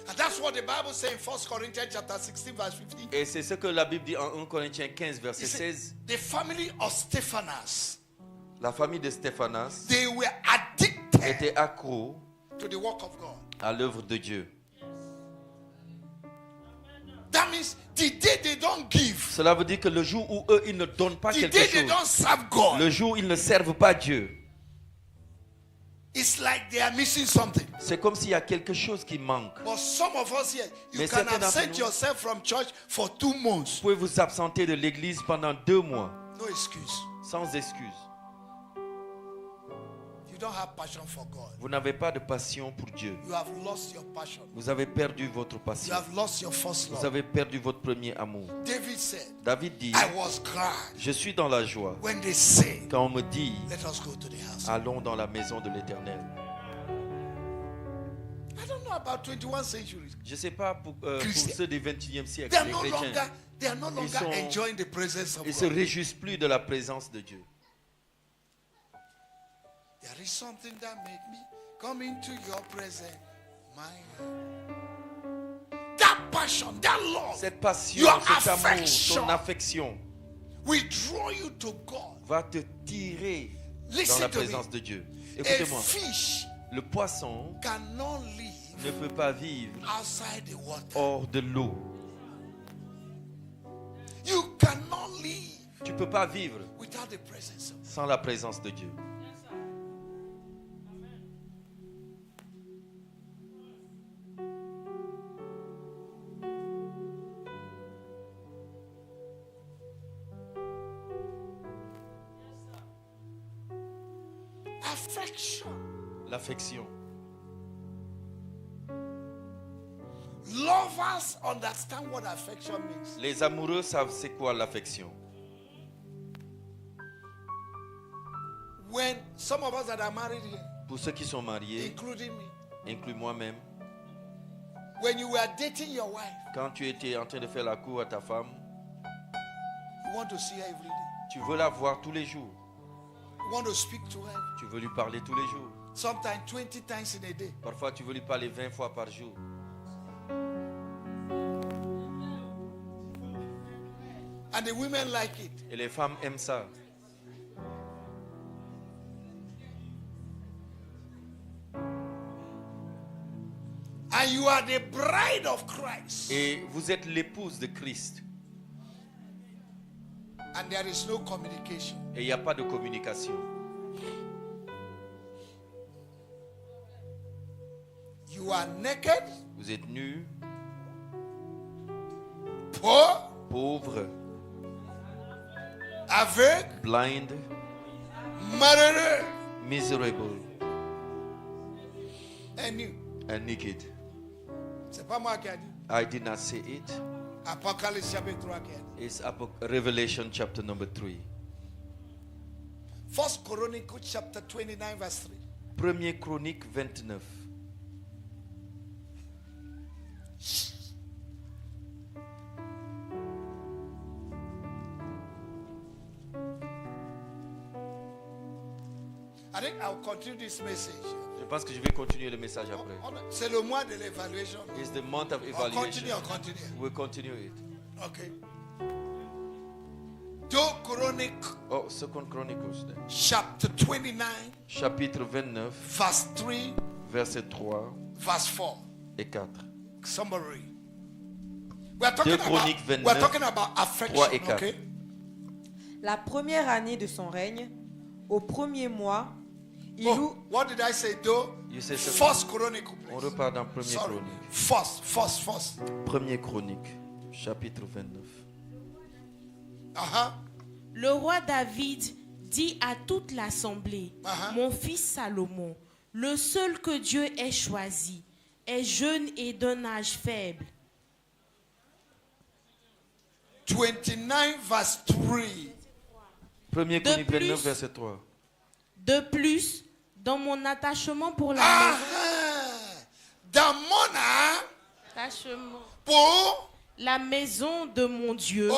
And that's what the Bible says in 1 Corinthians chapter 16 verse 15. Et c'est ce que la Bible dit en 1 Corinthiens 15, verset It said, 16. the family of Stephanas, La famille de Stéphanas they were addicted était accro to the work of God. à l'œuvre de Dieu. That means the day they don't give, Cela veut dire que le jour où eux, ils ne donnent pas the quelque day they chose, don't serve God, le jour où ils ne servent pas Dieu, it's like they are missing something. c'est comme s'il y a quelque chose qui manque. But some of us here, you Mais can certains d'entre absent nous- yourself from church for 2 months. Vous pouvez vous absenter de l'église pendant 2 mois, No excuse. sans excuse. You don't have passion for God. Vous n'avez pas de passion pour Dieu. You have lost your passion. Vous avez perdu votre You passion. have lost your first Vous love. avez perdu votre premier amour. David said, David dit, I was glad je suis dans la joie when they say, quand on me dit, let us go to the house. allons dans la maison de l'Éternel. I don't know about 21 centuries. Je ne sais pas pour Christian. ceux du 21e siècle, They are les no chrétiens, longer, they are no longer sont- enjoying the presence of ils se God. réjouissent plus de la présence de Dieu. There is something that make me come into your presence, my God. That passion, that love, Cette passion, your cet amour, affection ton affection will draw you to God. va te tirer dans Listen la to me. présence de Dieu. A Écoutez-moi, fish le poisson cannot live ne peut pas vivre outside the water. hors de l'eau. You cannot live Tu ne peux pas vivre without the presence of God. sans la présence de Dieu. Affection. L'affection. Lovers understand what affection means. Les amoureux savent c'est quoi l'affection. When some of us that are married here, Pour ceux qui sont mariés, including me, inclus moi-même, when you were dating your wife, quand tu étais en train de faire la cour à ta femme, you want to see her every day. tu veux la voir tous les jours. You want to speak to her. Tu veux lui parler tous les jours. Sometimes 20 times in a day. Parfois, tu veux lui parler 20 fois par jour. And the women like it. Et les femmes aiment ça. And you are the bride of Christ. Et vous êtes l'épouse de Christ. And there is no communication. Et il n'y a pas de communication. You are naked, Vous êtes nus, poor, pauvres, aveugle, blind, murderer, miserable, and you. and naked. C'est pas moi qui a dit. I did not say it. Apocalypse chapitre 3 qui a dit. It's Revelation chapter number 3. First Chronicles chapter 29 verse 3. Premier Chronique 29. I think I'll continue this message. Je pense que je vais continuer le message après. C'est le mois de l'évaluation. It's the month of On evaluation. continue. We'll continue it. Okay. 2 Chronicles Oh, Second Chronicles then. chapter 29 Chapitre 29, verse 3 verset 3 verse 4. et 4. Somebody. We're talking, Chroniques about, 29, we're talking about affection. 3 et 4. Okay? La première année de son règne, au premier mois, il Oh, loue what did I say? Do You say second. First Chronicle. On please. repart dans Premier Sorry. Chronique. First. Premier Chronique, chapitre 29. Uh-huh. Le roi David dit à toute l'assemblée, mon fils Salomon, le seul que Dieu ait choisi, est jeune et d'un âge faible. 29 verse 3. Premier De Chronique 29, plus- verset 3. De plus, dans mon attachement pour la Attachement maison, pour, la maison de mon Dieu,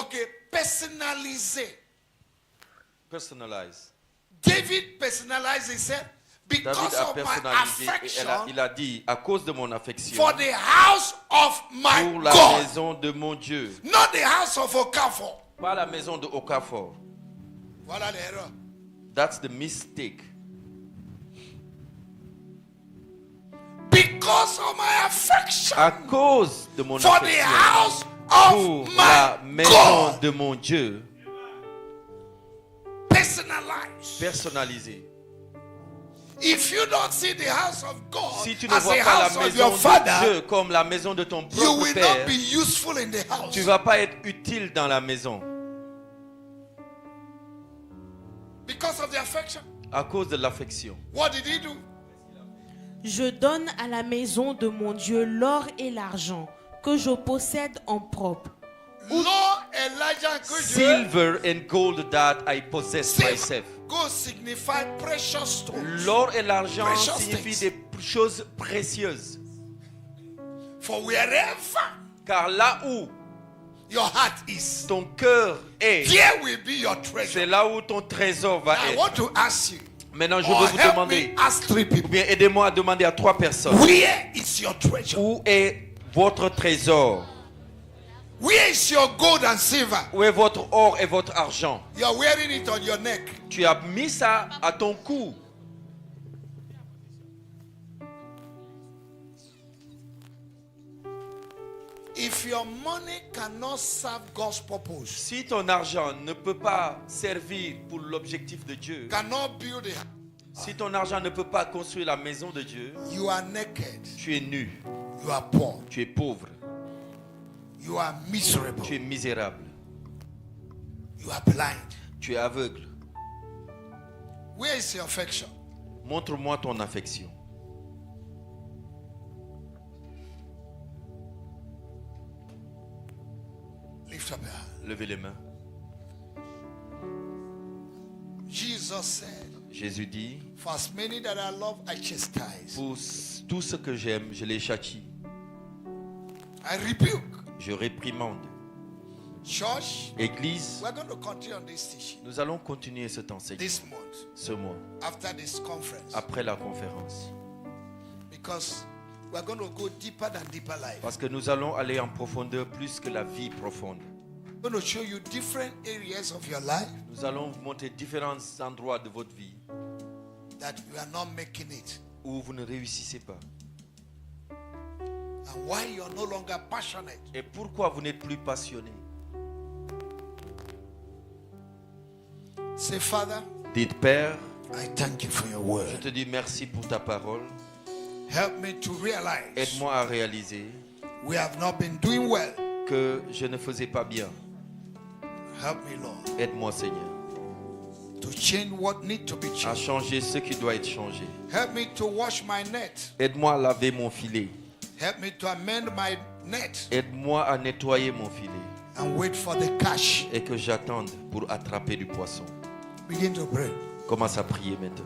personnaliser. Personalize. David personalized himself David because a of my personnalisé et affection il a dit, à cause de mon affection for the house of my pour la God. maison de mon Dieu, Not the house of Okafor. pas la maison de Okafor. Voilà l'erreur. That's the mistake. Because of my affection À cause de mon for the affection house pour of la my maison God. de mon Dieu, Personalized. personnalisé. If you don't see the house of God Si tu ne as vois the pas house la of maison your de father, Dieu comme la maison de ton you propre will père, not be useful in the house. tu ne vas pas être utile dans la maison Because of the affection. à cause de l'affection. What did he do? Je donne à la maison de mon Dieu l'or et l'argent que je possède en propre. Law Elijah could Silver and gold that I possess myself. go signify precious stones. L'or et l'argent Precious signifient things. des choses précieuses. For wherever Car là où your heart is, ton cœur est, there will be your treasure. c'est là où ton trésor va I être. want to ask you, Maintenant, je or veux vous help demander, me ask 3 ou people, bien aidez-moi à demander à 3 personnes. where is your treasure? Où est votre trésor? Where is your gold and silver? Où est votre or et votre argent? You're wearing it on your neck. Tu as mis ça à ton cou. If your money cannot serve God's purpose, Si ton argent ne peut pas servir pour l'objectif de Dieu, cannot build it, si ton argent ne peut pas construire la maison de Dieu, you are naked, tu es nu, you are poor, tu es pauvre, you are miserable, tu es misérable, you are blind. tu es aveugle. Where is your affection? Montre-moi ton affection. Lift up your hand. Levez les mains. Jesus said, Jésus dit, for as many that I love, I chastise. pour tout ce que j'aime, je les châtie. I rebuke. Je réprimande. Church, Église, we're going to continue on this teaching nous allons continuer cet enseignement this month ce mois, after this conference après la conférence. because we're going to go deeper than deeper life. Parce que nous allons aller en profondeur plus que la vie profonde. I'm going to show you different areas of your life Nous allons vous montrer différents endroits de votre vie that you are not making it où vous ne réussissez pas. and why you're no longer passionate. Et pourquoi vous n'êtes plus passionné. Say, Father, Dites, Père, I thank you for your je word. te dis merci pour ta parole. Help me to realize Aide-moi à réaliser we have not been doing well. que je ne faisais pas bien. Help me, Lord, Aide-moi, Seigneur, to change what needs to be à changed. changer ce qui doit être changé. Help me to wash my net. Aide-moi à laver mon filet. Help me to amend my net Aide-moi à nettoyer mon filet and wait for the catch. et que j'attende pour attraper du poisson. Begin to pray. Commence à prier maintenant.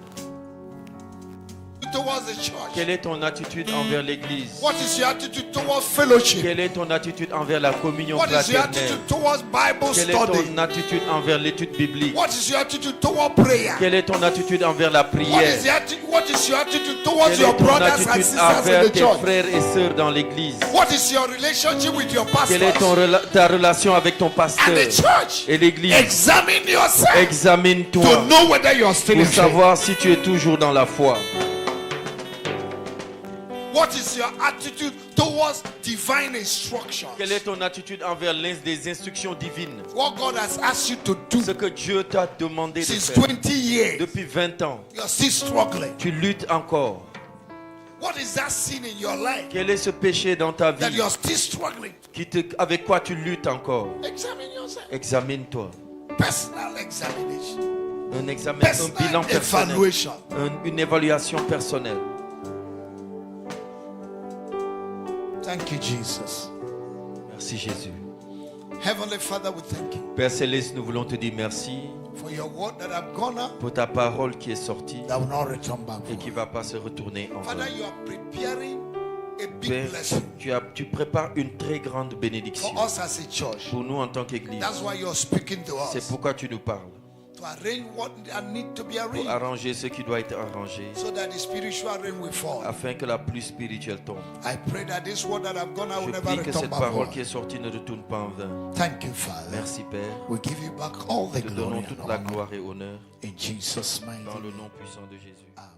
Towards the church. Quelle est ton attitude envers l'église? What is your attitude towards fellowship? Quelle est ton attitude envers la communion What is your fraternelle? attitude towards Bible Quelle est study? ton attitude envers l'étude biblique? What is your attitude towards prayer? Quelle est ton attitude envers la What is, prière? what is your attitude towards Quelle your est ton brothers and attitude sisters in envers the tes church? frères et sœurs dans l'église? What is your relationship with your Quelle est pastors ta relation avec ton and pasteur the church? et l'église? Examine yourself Examine-toi to know whether you are still pour in faith. savoir si tu es toujours dans la foi. What is your attitude towards divine instruction? Quelle est ton attitude envers des instructions divines? What God has asked you to do Ce que Dieu t'a demandé de since faire 20 years, depuis 20 ans, you're still struggling. tu luttes encore. What is that sin in your life Quel est ce péché dans ta that vie you're still struggling? avec quoi tu luttes encore? Examine yourself. Examine-toi. Personal examination. Un examen, un bilan Personal personnel, evaluation. une évaluation personnelle. Thank you, Jesus. Merci Jésus. Heavenly Father, we thank you Père Céleste, nous voulons te dire merci for your word that have gone out pour ta parole qui est sortie that will not return back. et qui ne va pas se retourner en Father, vain. you are preparing a big Père, blessing tu prépares une très grande bénédiction for us as a church. pour nous en tant qu'Église. That's why you're speaking to C'est us pourquoi tu nous parles. to arrange what need to be pour arranged, arranger ce qui doit être arrangé, so that the spiritual rain will fall. afin que la pluie spirituelle tombe. I pray that this word that I've gone out will Je never prie que return cette back parole void. qui est sortie ne retourne pas en vain. Thank you, Father. Merci Père. We give you back all the Te glory donnons and toute la honor gloire et honneur in Jesus' mighty dans le name. nom puissant de Jésus. Amen.